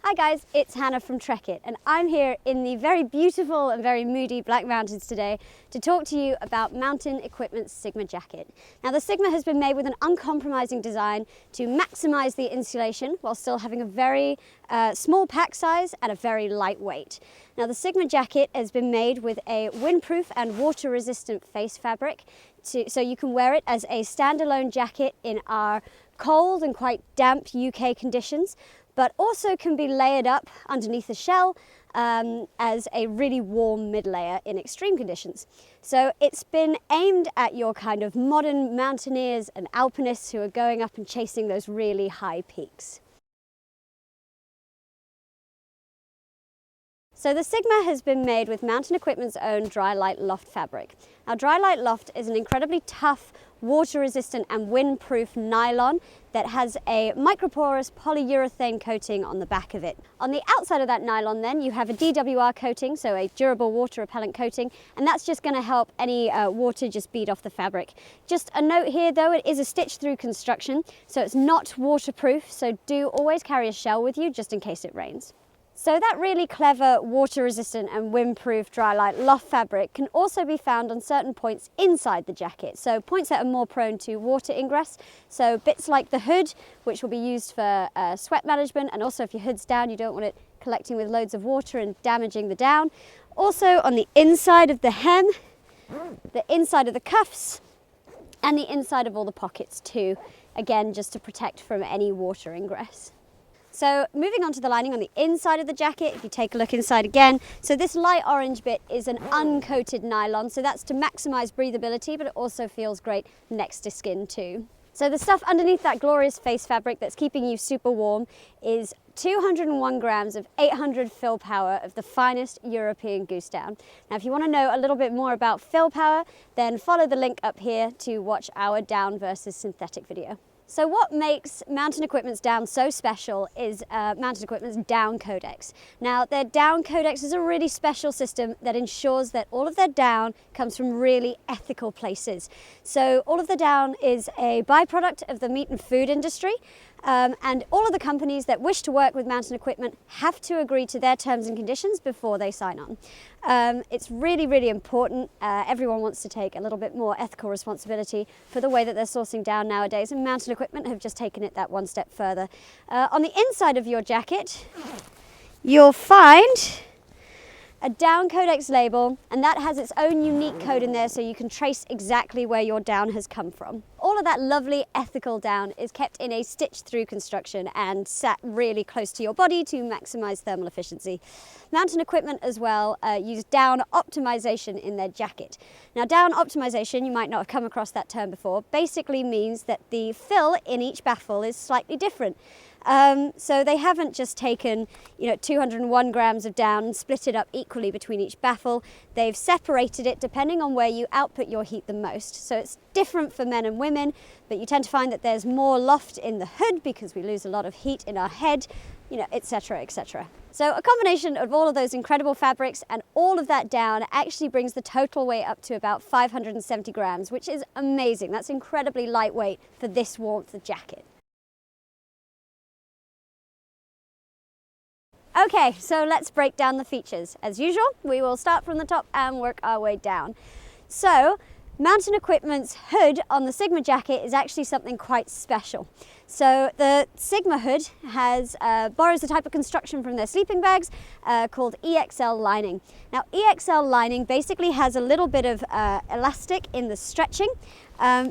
Hi guys, it's Hannah from Trekitt and I'm here in the very beautiful and very moody Black Mountains today to talk to you about Mountain Equipment's Sigma jacket. Now the Sigma has been made with an uncompromising design to maximise the insulation while still having a very small pack size and a very light weight. Now the Sigma jacket has been made with a windproof and water resistant face fabric so you can wear it as a standalone jacket in our cold and quite damp UK conditions, but also can be layered up underneath a shell as a really warm mid layer in extreme conditions. So it's been aimed at your kind of modern mountaineers and alpinists who are going up and chasing those really high peaks. So the Sigma has been made with Mountain Equipment's own Dry Light Loft fabric. Now Dry Light Loft is an incredibly tough, water resistant and windproof nylon that has a microporous polyurethane coating on the back of it. On the outside of that nylon then you have a DWR coating, so a durable water repellent coating, and that's just going to help any water just bead off the fabric. Just a note here though, it is a stitch through construction, so it's not waterproof, so do always carry a shell with you just in case it rains. So that really clever water resistant and windproof Dry Light Loft fabric can also be found on certain points inside the jacket. So points that are more prone to water ingress. So bits like the hood, which will be used for sweat management, and also if your hood's down you don't want it collecting with loads of water and damaging the down. Also on the inside of the hem, the inside of the cuffs, and the inside of all the pockets too. Again, just to protect from any water ingress. So moving on to the lining on the inside of the jacket, if you take a look inside again, so this light orange bit is an uncoated nylon, so that's to maximise breathability, but it also feels great next to skin too. So the stuff underneath that glorious face fabric that's keeping you super warm is 201 grams of 800 fill power of the finest European goose down. Now if you want to know a little bit more about fill power, then follow the link up here to watch our down versus synthetic video. So what makes Mountain Equipment's down so special is Mountain Equipment's down codex. Now their down codex is a really special system that ensures that all of their down comes from really ethical places. So all of the down is a byproduct of the meat and food industry, and all of the companies that wish to work with Mountain Equipment have to agree to their terms and conditions before they sign on. It's really, really important. Everyone wants to take a little bit more ethical responsibility for the way that they're sourcing down nowadays, and Mountain Equipment have just taken it that one step further. On the inside of your jacket, you'll find a down codex label, and that has its own unique code in there so you can trace exactly where your down has come from. All of that lovely ethical down is kept in a stitch through construction and sat really close to your body to maximise thermal efficiency. Mountain Equipment as well use down optimization in their jacket. Now down optimization, you might not have come across that term before, basically means that the fill in each baffle is slightly different. So they haven't just taken 201 grams of down and split it up equally between each baffle. They've separated it depending on where you output your heat the most. So it's different for men and women, but you tend to find that there's more loft in the hood because we lose a lot of heat in our head, etc., etc. So a combination of all of those incredible fabrics and all of that down actually brings the total weight up to about 570 grams, which is amazing. That's incredibly lightweight for this warmth of jacket. Okay, so let's break down the features. As usual, we will start from the top and work our way down. So, Mountain Equipment's hood on the Sigma jacket is actually something quite special. So the Sigma hood borrows a type of construction from their sleeping bags called EXL lining. Now EXL lining basically has a little bit of elastic in the stretching,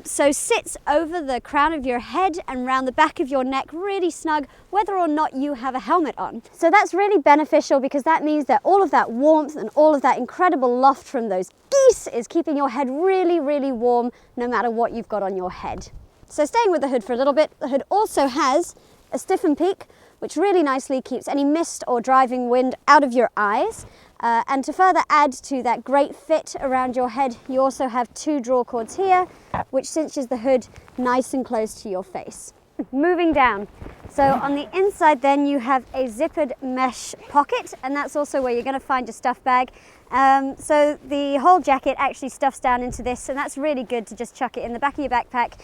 so sits over the crown of your head and round the back of your neck really snug whether or not you have a helmet on. So that's really beneficial because that means that all of that warmth and all of that incredible loft from those geese is keeping your head really, really warm no matter what you've got on your head. So staying with the hood for a little bit, the hood also has a stiffened peak, which really nicely keeps any mist or driving wind out of your eyes. And to further add to that great fit around your head, you also have two draw cords here, which cinches the hood nice and close to your face. Moving down. So on the inside then you have a zippered mesh pocket, and that's also where you're going to find your stuff bag. So the whole jacket actually stuffs down into this, and that's really good to just chuck it in the back of your backpack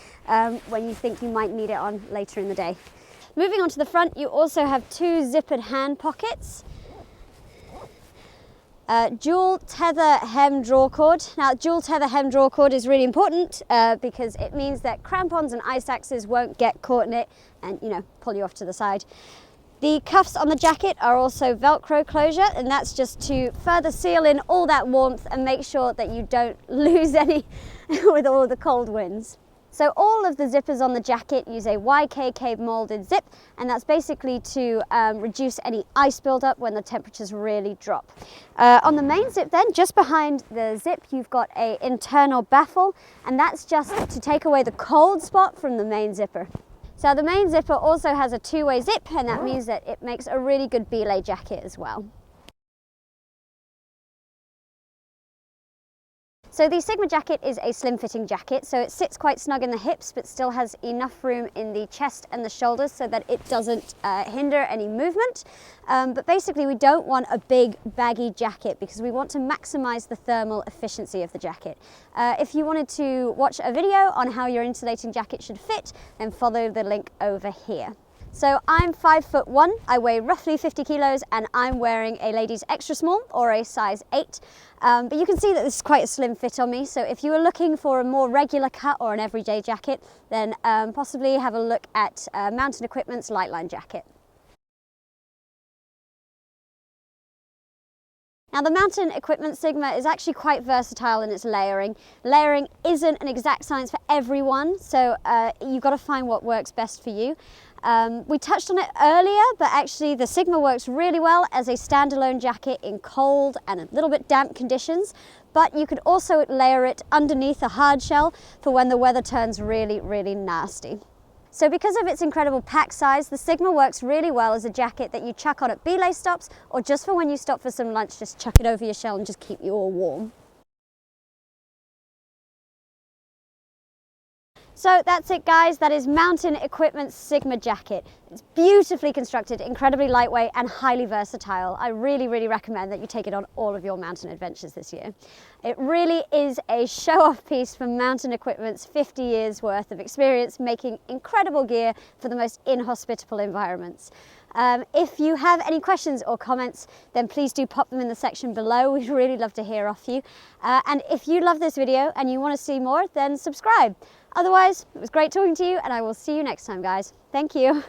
when you think you might need it on later in the day. Moving on to the front, you also have two zippered hand pockets. Dual tether hem draw cord. Now, dual tether hem draw cord is really important because it means that crampons and ice axes won't get caught in it and, you know, pull you off to the side. The cuffs on the jacket are also Velcro closure, and that's just to further seal in all that warmth and make sure that you don't lose any with all the cold winds. So all of the zippers on the jacket use a YKK molded zip, and that's basically to reduce any ice buildup when the temperatures really drop. On the main zip then, just behind the zip, you've got an internal baffle, and that's just to take away the cold spot from the main zipper. So the main zipper also has a two-way zip, and that means that it makes a really good belay jacket as well. So the Sigma jacket is a slim fitting jacket, so it sits quite snug in the hips but still has enough room in the chest and the shoulders so that it doesn't hinder any movement. But basically we don't want a big baggy jacket because we want to maximize the thermal efficiency of the jacket. If you wanted to watch a video on how your insulating jacket should fit, then follow the link over here. So I'm 5'1", I weigh roughly 50 kilos, and I'm wearing a ladies extra small or a size 8. But you can see that this is quite a slim fit on me, so if you were looking for a more regular cut or an everyday jacket, then possibly have a look at Mountain Equipment's Lightline jacket. Now the Mountain Equipment Sigma is actually quite versatile in its layering. Layering isn't an exact science for everyone, so you've got to find what works best for you. We touched on it earlier, but actually the Sigma works really well as a standalone jacket in cold and a little bit damp conditions, but you could also layer it underneath a hard shell for when the weather turns really, really nasty. So because of its incredible pack size, the Sigma works really well as a jacket that you chuck on at belay stops, or just for when you stop for some lunch, just chuck it over your shell and just keep you all warm. So that's it guys, that is Mountain Equipment's Sigma jacket. It's beautifully constructed, incredibly lightweight and highly versatile. I really, really recommend that you take it on all of your mountain adventures this year. It really is a show-off piece from Mountain Equipment's 50 years worth of experience making incredible gear for the most inhospitable environments. If you have any questions or comments, then please do pop them in the section below. We'd really love to hear off you. And if you love this video and you want to see more, then subscribe. Otherwise, it was great talking to you, and I will see you next time, guys. Thank you.